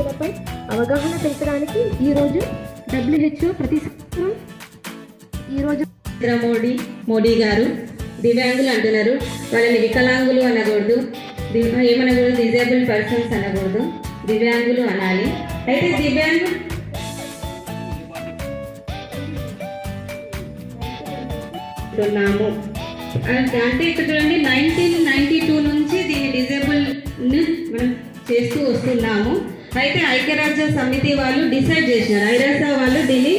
సమస్యలపై అవగాహన పెంచడానికి ఈరోజు WHO ప్రతి సంవత్సరం ఈరోజు మోడీ గారు దివ్యాంగులు అంటున్నారు. వాళ్ళని వికలాంగులు అనకూడదు, ఏమనకూడదు, డిజేబుల్ పర్సన్స్ అనకూడదు, దివ్యాంగులు అనాలి. అయితే దివ్యాంగులు అంటే ఇక్కడ చూడండి 1992 నుంచి దీన్ని డిజేబుల్ మనం చేస్తూ వస్తున్నాము. అయితే ఐక్యరాజ్య సమితి వాళ్ళు డిసైడ్ చేసినారు, ఐరాస వాళ్ళు దీన్ని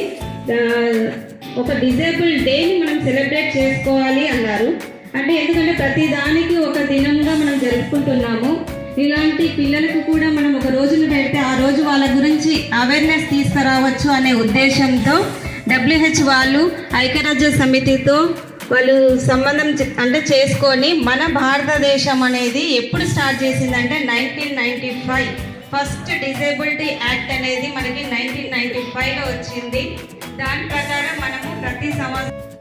ఒక డిజేబుల్ డేని మనం సెలబ్రేట్ చేసుకోవాలి అన్నారు. అంటే ఎందుకంటే ప్రతి దానికి ఒక దినంగా మనం జరుపుకుంటున్నాము. ఇలాంటి పిల్లలకు కూడా మనం ఒక రోజును పెడితే ఆ రోజు వాళ్ళ గురించి అవేర్నెస్ తీసుకురావచ్చు అనే ఉద్దేశంతో WHO వాళ్ళు ఐక్యరాజ్య సమితితో వాళ్ళు సంబంధం అంటే చేసుకొని మన భారతదేశం అనేది ఎప్పుడు స్టార్ట్ చేసిందంటే 1995 ఫస్ట్ డిజేబిలిటీ యాక్ట్ అనేది మనకి 1995లో వచ్చింది. దాని ప్రకారం మనము ప్రతి సంవత్సరం